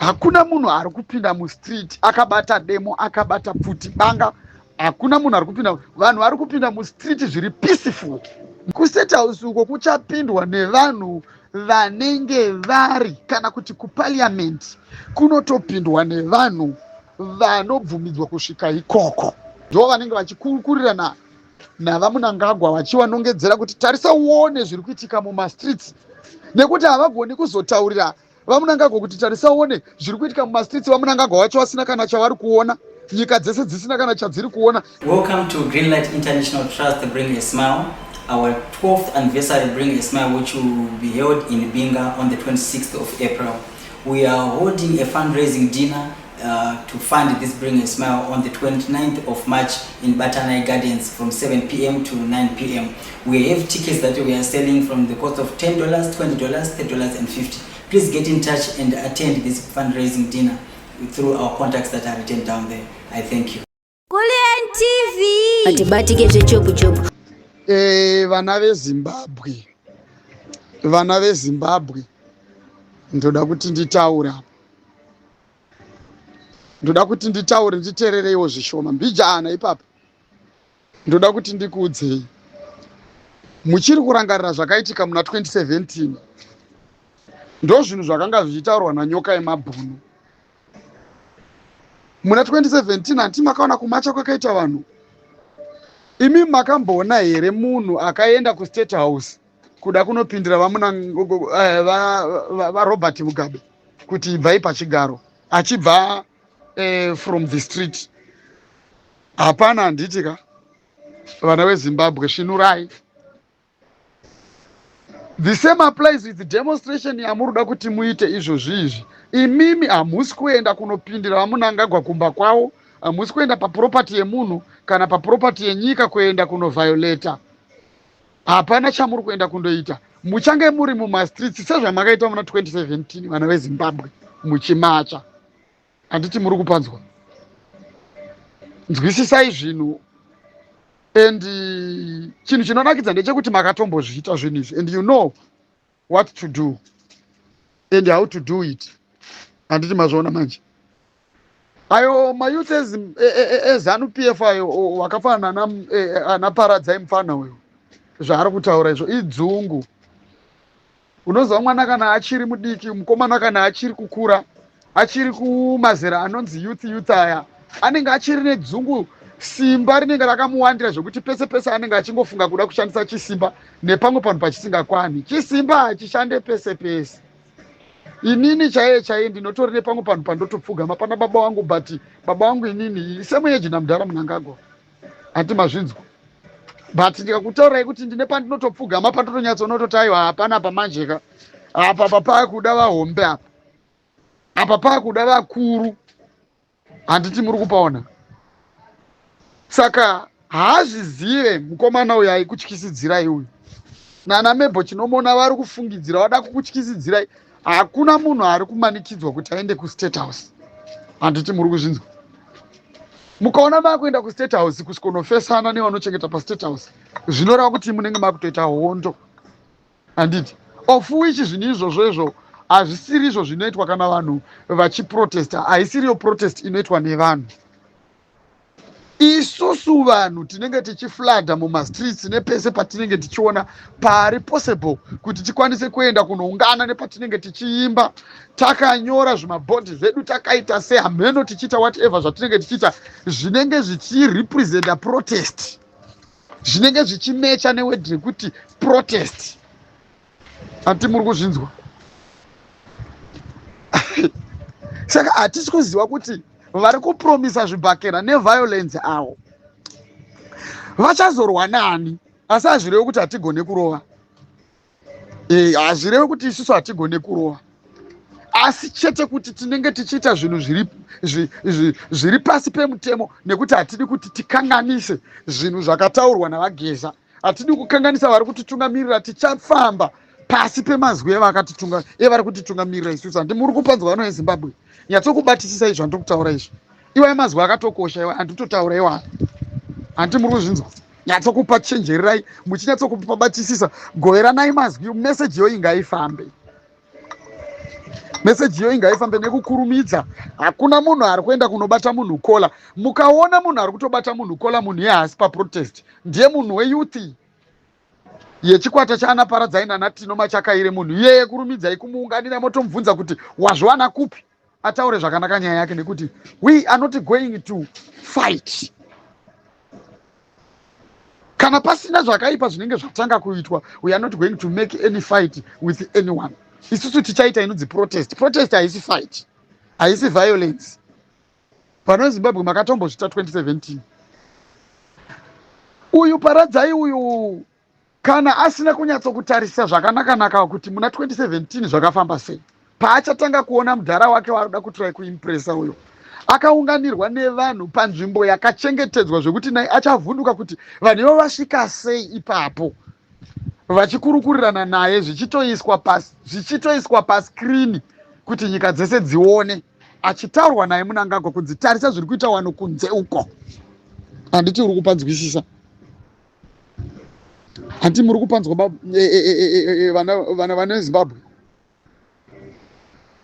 Hakuna munhu ari kupinda mustreet akabata demo akabata pfuti banga. Hakuna munhu ari kupinda. Vanhu vari kupinda mustreet zviri peaceful. Kustate house uko kuchapindwa nevanhu vanenge vari kana kuti kuparliament kunotopindwa nevanhu vanobvumidzwa kusvika ikoko. Ndo vanenge vachikurukurirana navamunangagwa vachivanongedzera kuti tarisa uone zviri kuitika mumastreets, nekuti havagoni kuzotaurira vamunangagwa kuti tarisa uone zviri kuitika mumastreets. Vamunangagwa vacho vasina kana chavari kuona, nyika dzese dzisina kana chadziri kuona. Welcome to Greenlight International Trust Bring a Smile. Our 12th anniversary Bring a Smile, which will be held in Binga on the 26th of April. We are holding a fundraising dinner to fund this Bring a Smile on the 29th of March in Batanai Gardens from 7 p.m. to 9 p.m. We have tickets that we are selling from the cost of $10, $20, $30, and $50. Please get in touch and attend this fundraising dinner through our contacts that are written down there. I thank you. Kulian TV. Atibatike zvechopu chopu. Vana veZimbabwe. Vana veZimbabwe. Ndoda kuti nditaura. Ndoda kuti nditaure nditerereiwo zvishoma. Mbijana ipapa. Ndoda kuti ndikuudzei. Muchiri kurangarira zvakaitika muna 2017. Ndo zvinhu zvakanga zvichitaurwa nanyoka yemabhunu. Muna 2017 handi makaona kumacha kwakaita vanhu. Imi makamboona here munhu akaenda kuState House kuda kunopindira vaRobert Mugabe kuti ibvai pachigaro achibva from the street? Hapana, handitika. Vana veZimbabwe, shinurai. The same applies with the demonstration yamuruda kuti muite izvozvi. Imimi hamusi kuenda kunopindira vamunangagwa kumba kwavo, hamusi kuenda paproperty yemunhu kana paproperty yenyika kuenda kunoviolata. Hapana chamuri kuenda kundoita. Muchange muri mumastreets sezvamakaita muna 2017 vana veZimbabwe muchimacha. Handiti muri kupanzwa. Nzwisisai zvinhu. And chinhu chinonakidza ndechekuti makatombozviita zvinhu izvi and you know what to do and how to do it. Handiti mazviona manje. Ayo mayouth eZANU-PF ayo wakafanana anaparadza mufana uyo. Zvaari kutaura izvo idzungu. Unoziva mwana kana achiri mudiki, mukomana kana achiri kukura, achiri kumazera anonzi youth aya, anenge achiri nedzungu. Simba rinenge rakamuwandira zvokuti pese pese anenge achingofunga kuda kushandisa chisimba nepamwe panhu pachisingakwana. Chisimba hachishande pese pese. Inini chaiye ndinotori nepamwe panhu pandotopfugama pana baba wangu, but baba wangu inini semuyeji namudhara Munangagwa. Hati mazvinzwa. But ndikakutaurai kuti ndine pandinotopfugama pandotonyatsoonototi aiwa hapana pamanjeka. Apa pakuda vahombe apa. Apa pakuda vakuru. Handiti muri kupaona. Saka haazvizive mukomana uyu aikutyisidzirai uyu. Nana Mebho chinomona vari kufungidzira vada kukutyisidzirai. Hakuna munhu ari kumanikidzwa kuti aende kuState House. Handiti muri kuzvinzwa. Mukaona makuenda kuState House kusvikonofesana nevanochengeta paState House, zvinoreva kuti munenge makutoita hondo. Handiti. Of which zvinhu izvozvo hazvisiri izvo zvinoitwa kana vanhu vachiprotesta. Haisiriyo protest inoitwa nevanhu. Isusu vanhu tinenge tichifladha mumastreets nepese patinenge tichiona pari possible kuti tikwanise kuenda kunoungana nepatinenge tichiimba, takanyora zvimabhodhi zvedu takaita sehameno tichiita whatever zvatinenge tichiita zvinenge zvichirepresenta protest, zvinenge zvichimecha newedhi rekuti protest. Hati muri kuzvinzwa. Saka hatisi kuziva kuti vari kupromisa zvibhakera neviolence avo vachazorwa nani, asi hazvirevi kuti hatigone kurova. Hazvirevi kuti isusu hatigone kurova, asi chete kuti tinenge tichiita zvinhu zviri pasi pemutemo, nekuti hatidi kuti tikanganise zvinhu zvakataurwa navageza. Hatidi kukanganisa vari kutitungamirira. Tichafamba pasi pemazwi evari kutitungamirira isusu. Handi muri kupanzwa vano veZimbabwe. Nyatsokubatisisa izvo handiri kutaura izvo. Iwai mazwi akatokosha, iwai handitotaura iwai. Handi muri kuzvinzwa. Nyatsokupa chenjererai, muchinyatsokupa batisisa, goveranai mazwi, meseji yo ingaifambe. meseji iyo ingaifambe nekukurumidza. Hakuna munhu ari kuenda kunobata munhu kola. Mukaona munhu ari kutobata munhu kola, munhu yehaasi paprotest, ndiye munhu weyuthi yechikwata chaanaparadzai naNatino Machakaire. Munhu iyeye kurumidzai kumuunganira motomubvunza kuti wazviwana kupi, ataure zvakanaka nyaya yake, nekuti we are not going to fight. Kana pasina zvakaipa zvinenge zvatanga kuitwa, we are not going to make any fight with anyone. Isusu tichaita inonzi protest. Protest haisi fight, haisi violence. Pano Zimbabwe makatombozvita 2017. Uyu Paradzai uyu kana asina kunyatsokutarisa zvakanaka kuti muna 2017 zvakafamba sei, paachatanga kuona mudhara wake waanoda kutrai kuimpresa uyo, akaunganirwa nevanhu panzvimbo yakachengetedzwa zvekuti naye achavhunduka kuti vanhu ivo vasvika sei ipapo, vachikurukurirana naye zvichitoiswa paskrini kuti nyika dzese dzione, achitaurwa naye Mnangagwa kunzi tarisa zviri kuita wano kunze uko. Handiti uri kupanzwisisa? Handiti muri kupanzwa vana veZimbabwe?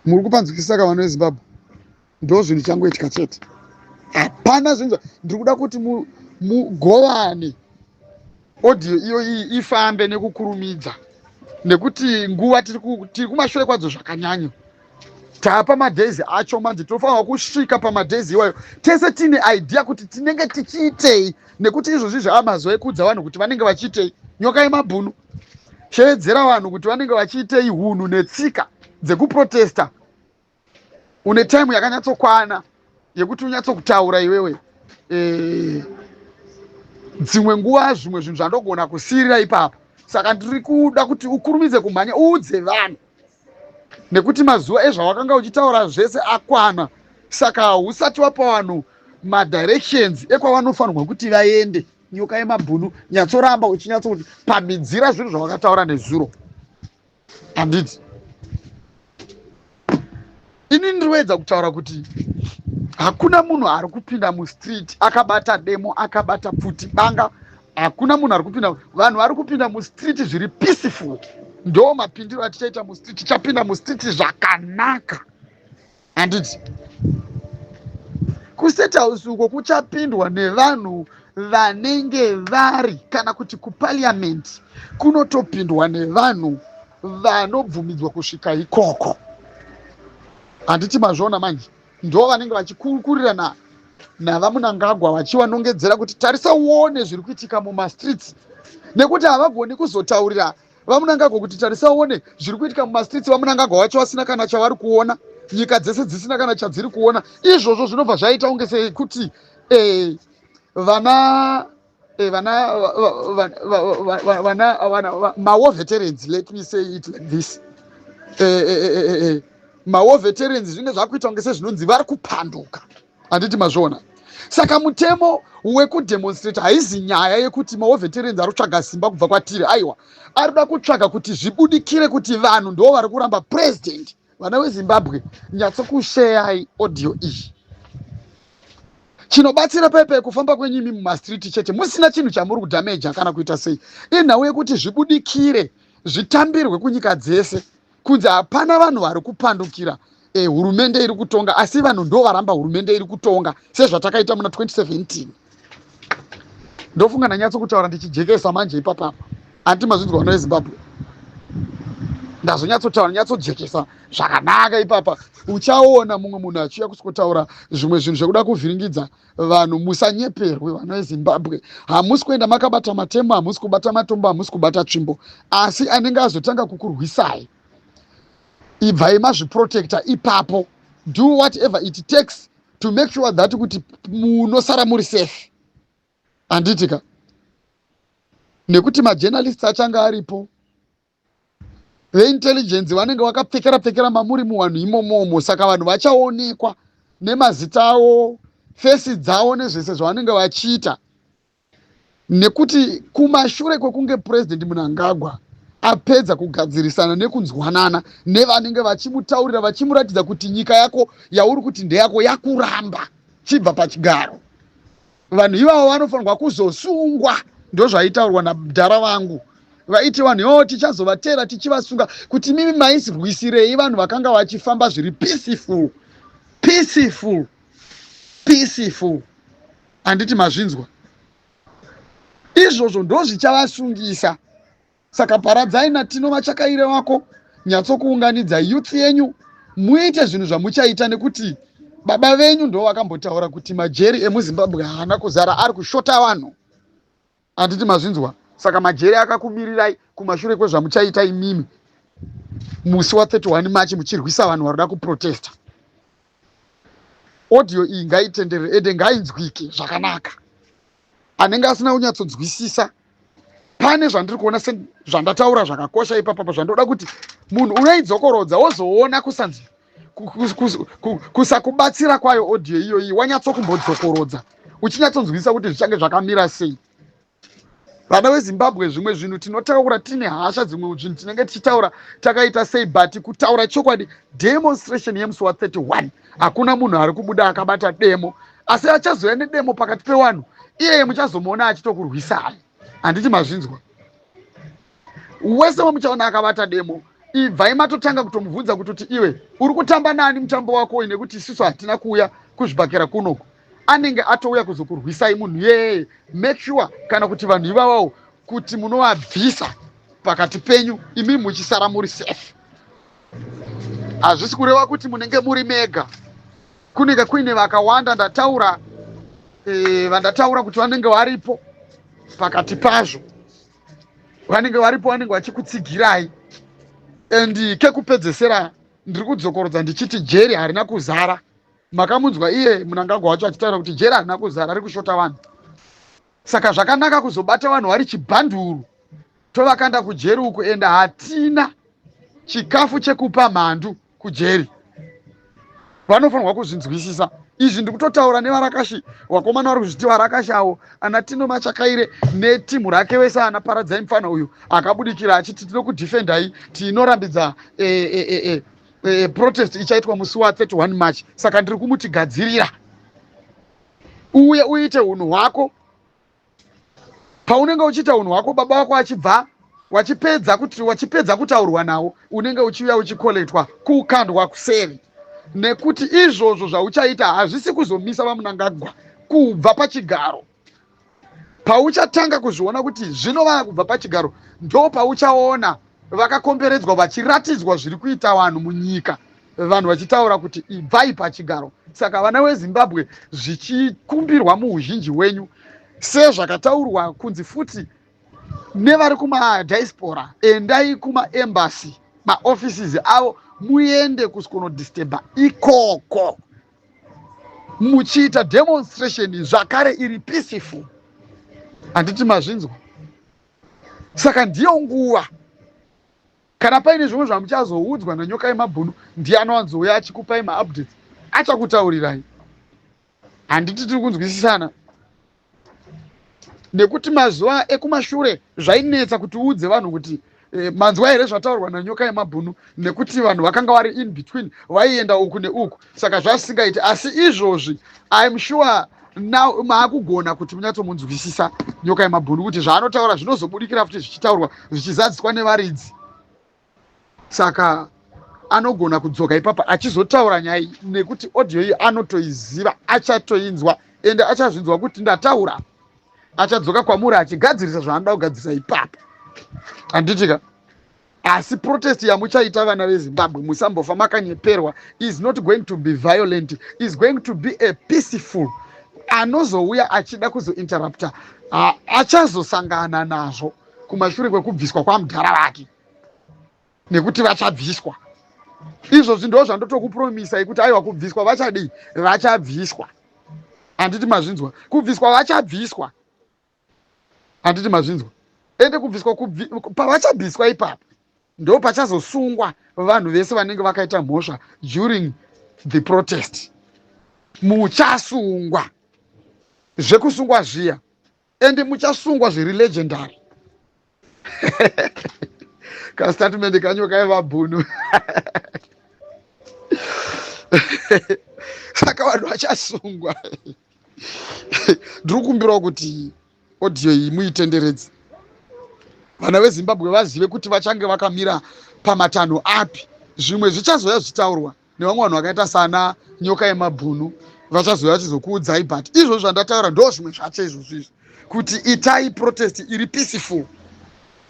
Muri kupanzwisisa ka vana veZimbabwe? Ndo zvinhu changoitika chete. Hapana zvinhu. Ndiri kuda kuti mugovane audio iyo ifambe nekukurumidza, nekuti nguva tiri kumashure kwadzo zvakanyanya. Tapa madhezi acho manje, tofanirwa kusvika pamadhezi iwayo tese tine idea kuti tinenge tichiitei, nekuti izvozvi zvaamazuva ekudza vanhu kuti vanenge vachiitei. Nyoka yemabhunu sheedzera vanhu kuti vanenge vachiitei hunhu netsika dzekuprotesta. Une time yakanyatsokwana yekuti unyatsokutaura iwewe. Dzimwe nguva zvimwe zvinhu zvandogona kusirira ipapo. Saka ndiri kuda kuti ukurumidze kumhanya uudze vanhu, nekuti mazuva ezvawakanga uchitaura zvese akwana. Saka hausati wapa vanhu madirections ekwavanofanirwa kuti vaende. Nyoka yemabhunu, nyatsoramba uchinyatsokuti pamidzira zvinhu zvawakataura nezuro. Handiti ini ndiriwedza kutaura kuti hakuna munhu ari kupinda mustreet akabata demo, akabata pfuti banga. Hakuna munhu ari kupinda. Vanhu vari kupinda mustreet zviri peaceful. Ndo mapindiro atichaita mustreet. Tichapinda mustreet zvakanaka. Handiti kustate house uko kuchapindwa nevanhu vanenge vari, kana kuti kuparliament kunotopindwa nevanhu vanobvumidzwa kusvika ikoko. Handiti mazviona manje? Ndo vanenge vachikurukurirana navaMnangagwa vachivanongedzera kuti tarisa uone zviri kuitika mumastreets, nekuti havagoni kuzotaurira vaMnangagwa kuti tarisa uone zviri kuitika mumastreets. vaMnangagwa vacho vasina kana chavari kuona, nyika dzese dzisina kana chadziri kuona. Izvozvo zvinobva zvaita unge sekuti war veterans, let me say it like this, war veterans zvinenge zvakuita unge sezvinonzi vari kupanduka. Handiti mazviona? Saka mutemo wekudemonstrate haizi nyaya yekuti war veterans ari kutsvaga simba kubva kwatiri. Aiwa, ari kuda kutsvaga kuti zvibudikire kuti vanhu ndo vari kuramba president. Vana veZimbabwe, nyatsokusheyai audio iyi. Chinobatsira pepe kufamba kwenyimi mumastreet chete, musina chinhu chamuri kudhameja kana kuita sei. Inhau yekuti zvibudikire, zvitambirwe kunyika dzese, kunzi hapana vanhu vari kupandukira hurumende iri kutonga, asi vanhu ndo varamba hurumende iri kutonga, sezvatakaita muna 2017. Ndofunga ndanyatsokutaura ndichijekesa manje ipapapa. Handiti mazvinzwa vana veZimbabwe? Ndazonyatsotaura nyatsojekesa zvakanaka ipapa. Uchaona mumwe munhu achiuya kusikotaura zvimwe zvinhu zvekuda kuvhiringidza vanhu. Musanyeperwe vana veZimbabwe. Hamusi kuenda makabata matemo, hamusi kubata matombo, hamusi kubata tsvimbo, asi anenge azotanga kukurwisai, ibvai mazviprotecta ipapo. Do whatever it takes to make sure that kuti munosara muri safe. Handitika nekuti majournalists achanga aripo, veintelligence vanenge vakapfekera mamuri muvanhu imomomo. Saka vanhu vachaonekwa nemazita avo, fesi dzavo, nezvese zvavanenge vachiita. Nekuti kumashure kwekunge president Mnangagwa apedza kugadzirisana nekunzwanana nevanenge vachimutaurira, vachimuratidza kuti nyika yako yauri kuti ndeyako yakuramba chibva pachigaro, vanhu ivavo vanofanirwa kuzosungwa. Ndo zvaitaurwa namudhara vangu vaiti vanhu tichazovatera tichivasunga kuti mimi maizirwisirei vanhu vakanga vachifamba zviri peaceful. Handiti mazvinzwa? Izvozvo ndo zvichavasungisa. Saka paradzai naTino Machakaire wako, nyatsokuunganidza youth yenyu, muite zvinhu zvamuchaita, nekuti baba venyu ndo vakambotaura kuti majeri emuZimbabwe haana kuzara, ari kushota vanhu. Handiti mazvinzwa? Saka majeri akakumirirai kumashure kwezvamuchaita imimi musi wa31 March muchirwisa vanhu varikuda kuprotesta. Audio iyi ngaitenderere ende ngainzwike zvakanaka. Anenge asina kunyatsodzwisisa, pane zvandiri kuona zvandataura zvakakosha ipapa zvandoda kuti munhu unoidzokorodza wozoona kusakubatsira kwayo audio iyoyi wanyatsokumbodzokorodza uchinyatsonzwisa kuti zvichange zvakamira sei. Vana veZimbabwe zvimwe zvinhu tinotaura tine hasha, zvimwe zvinhu tinenge tichitaura takaita sei, but kutaura chokwadi demonstration yemusi wa31 hakuna munhu ari kubuda akabata demo, asi achazouya nedemo pakati pevanhu, iyeye muchazomuona achitokurwisai. Handiti mazvinzwa? Wese wamuchaona akabata demo, ibvai matotanga kutomubvunza kutoti iwe uri kutamba nani mutambo wako, nekuti isusu hatina kuuya kuzvibhakera kunoku. Anenge atouya kuzokurwisai munhu yeye. Make sure kana kuti vanhu ivavawo kuti munovabvisa pakati penyu, imi muchisara muri safe. Hazvisi kureva kuti munenge muri mega, kunenge kuine vakawanda. Vandataura kuti vanenge varipo pakati pazvo, vanenge varipo, vanenge vachikutsigirai. And kekupedzesera ndiri kudzokorodza ndichiti jeri harina kuzara. Makamunzwa iye Mnangagwa wacho achitaura kuti jeri harina kuzara, ari kushota vanhu. Saka zvakanaka kuzobata vanhu vari chibhanduru tovakanda kujeri uku, enda hatina chikafu chekupa mhandu kujeri. Vanofanirwa kuzvinzwisisa. Izvi ndikutotaura nevarakashi, vakomana vari kuzviti varakashi avo, anaTino Machakaire netimu rake wese, ana Paradzai Mufana uyu akabudikira achiti tino kudhifendai, tinorambidza protest ichaitwa musi wa31 March. Saka ndiri kumutigadzirira uye uite unhu hwako. Paunenge uchiita unhu hwako, baba wako achibva wachipedza kutaurwa nawo, unenge uchiuya uchikoletwa kukandwa kuseri, nekuti izvozvo zvauchaita hazvisi kuzomisa vaMnangagwa kubva pachigaro. Pauchatanga kuzviona kuti zvinova kubva pachigaro, ndo pauchaona vakakomberedzwa vachiratidzwa zviri kuita vanhu munyika, vanhu vachitaura kuti ibvai pachigaro. Saka vana veZimbabwe, zvichikumbirwa muuzhinji wenyu, sezvakataurwa kunzi futi nevari kumadiaspora, endai kumaembassy, maoffices avo, muende kuskonodisturba ikoko, muchiita demonstration zvakare iri peaceful. Handiti mazvinzwa? Saka ndiyo nguva, kana paine zvimwe zvamuchazoudzwa nanyoka yemabhunu, ndiye anowanzouya achikupai maupdates, achakutaurirai. Handiti tiri kunzwisisana? Nekuti mazuva ekumashure zvainetsa kuti uudze vanhu kuti manzwa here zvataurwa nanyoka yemabhunu, nekuti vanhu vakanga vari in between, vaienda uku neuku, saka zvasisingaiti. Asi izvozvi I'm sure now maakugona kuti munyatsomunzwisisa nyoka yemabhunu, kuti zvaanotaura zvinozobudikira futi zvichitaurwa zvichizadziswa nevaridzi. Saka anogona kudzoka ipapa achizotaura nyaya iyi, nekuti audio iyi anotoiziva, achatoinzwa, ende achazvinzwa kuti ndataura. Achadzoka kwamuri achigadzirisa zvaanoda kugadzirisa ipapa. Handitika? Asi protest yamuchaita vana veZimbabwe, musambofa makanyeperwa, is not going to be violent, is going to be a peaceful. Anozouya achida kuzointerrupta achazosangana nazvo kumashure kwekubviswa kwamudhara vake, nekuti vachabviswa. Izvozvi ndo zvandotokupromisai kuti aiwa kubviswa vachadii, vachabviswa. Handiti mazvinzwa? Kubviswa vachabviswa. Handiti mazvinzwa? Ende kubviswa pavachabviswa ipapa ndo pachazosungwa vanhu vese vanenge vakaita mhosva during the protest. Muchasungwa zvekusungwa zviya, ende muchasungwa zviri legendary. Kastatement kanyoka yevabhunu. Saka vanhu vachasungwa. Ndiri kukumbirawo kuti audio iyi muitenderedze. vana vezimbabwe vazive kuti vachange vakamira pamatanho api. Zvimwe zvichazoya zvichitaurwa nevamwe vanhu vakaita sana nyoka yemabhunu, vachazoya vachizokuudzai, but izvozvo zvandataura ndo zvimwe zvacho izvozvo, kuti itai protest iri peaceful.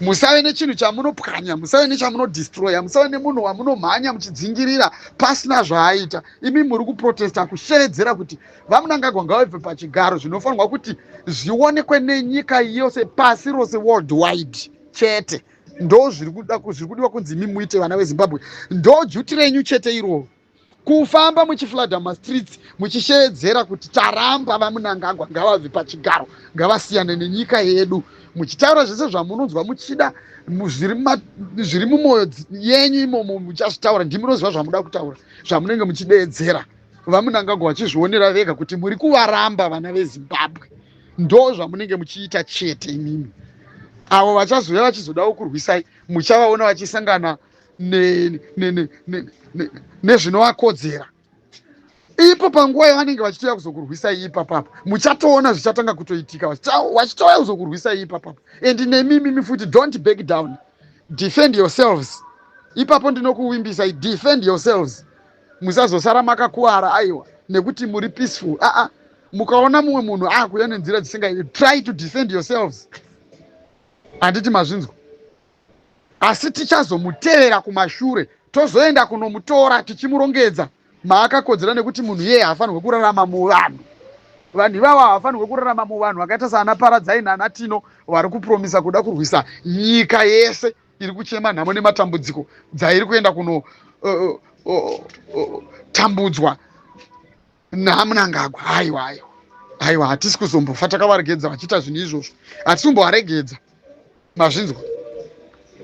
Musave nechinhu chamunopwanya, musave nechamunodestroya, musave nemunhu wamunomhanya muchidzingirira pasina zvaaita. Imi muri kuprotesta kusheredzera kuti vamunangagwa ngavabve pachigaro, zvinofanirwa kuti zvionekwe nenyika yose pasi rose worldwide chete. Ndo zviri kudiwa kunzi imi muite vana veZimbabwe. Ndo juti renyu chete iroro, kufamba muchifladha mastreets muchisheredzera kuti taramba vamunangagwa ngavabve pachigaro, ngavasiyane nenyika yedu, muchitaura zvese zvamunonzwa muchida, zviri mumwoyo yenyu imomo muchazvitaura. Ndimunoziva zvamuda kutaura, zvamunenge muchideedzera. Vamunangagwa vachizvionera vega kuti muri kuvaramba vana veZimbabwe. Ndo zvamunenge muchiita chete imimi. Avo vachazoya vachizodawo kurwisai, muchavaona vachisangana nezvinovakodzera. Ipo panguva yavanenge vachitoya kuzokurwisai ipapapo, muchatoona zvichatanga kutoitika, vachitoya kuzokurwisai ipapapo. And nemimi futi, don't back down, defend yourselves. Ipapo ndinokuvimbisai, defend yourselves. Musazosara makakuwara aiwa nekuti muri peaceful. Mukaona mumwe munhu akuuya nenzira dzisingaiti, try to defend yourselves. Handiti mazvinzwa? Asi tichazomutevera kumashure, tozoenda kunomutora tichimurongedza maakakodzera, nekuti munhu yeye haafanirwe kurarama muvanhu. Vanhu ivava havafanirwe kurarama muvanhu vakaita saana Paradzai naana Tino vari kupromisa kuda kurwisa nyika yese iri kuchema nhamo nematambudziko dzairi kuenda kuno tambudzwa naMnangagwa. Aiwa, hatisi kuzombofa takavaregedza vachiita zvinhu izvozvo, hatisi kumbovaregedza. Mazvinzwa?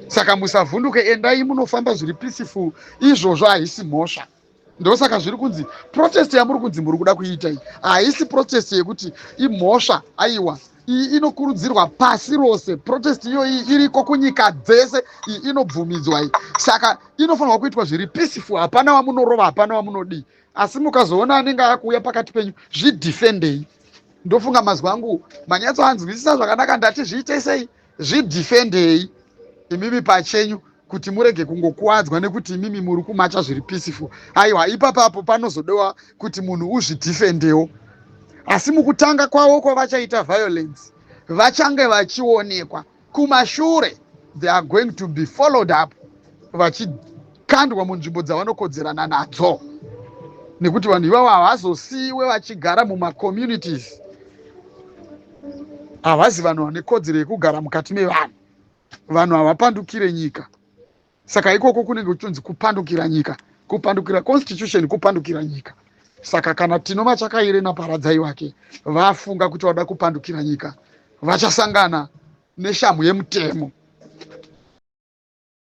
Saka musavhunduke, endai munofamba zviri peaceful. Izvozvo haisi mhosva. Ndosaka zviri kunzi protest yamuri kunzi muri kuda kuita iyi haisi protest yekuti imhosva. Aiwa, iyi inokurudzirwa pasi rose. Protest iyoyi iriko kunyika dzese, iyi inobvumidzwa iyi. Saka inofanirwa kuitwa zviri peaceful, hapana wamunorova, hapana wamunodii. Asi mukazoona anenge akuuya pakati penyu, zvidefendei. Ndofunga mazwi angu manyatsoanzwisisa zvakanaka, ndati zviite sei, zvidefendei imimi pachenyu, kuti murege kungokuwadzwa nekuti imimi muri kumacha zviri peaceful. Aiwa, ipapapo panozodewa kuti munhu uzvidefendewo. Asi mukutanga kwavo kwavachaita violence, vachange vachionekwa kumashure, they are going to be followed up, vachikandwa munzvimbo dzavanokodzerana nadzo, nekuti vanhu ivavo havazosiyiwe vachigara mumacommunities. Havazi vanhu vane kodzero yekugara mukati mevanhu. Vanhu havapandukire nyika. Saka ikoko kunenge kuchonzi kupandukira nyika, kupandukira constitution, kupandukira nyika. Saka kana Tino Machakai naParadzai wake vafunga kuti vada kupandukira nyika, vachasangana neshamhu yemutemo.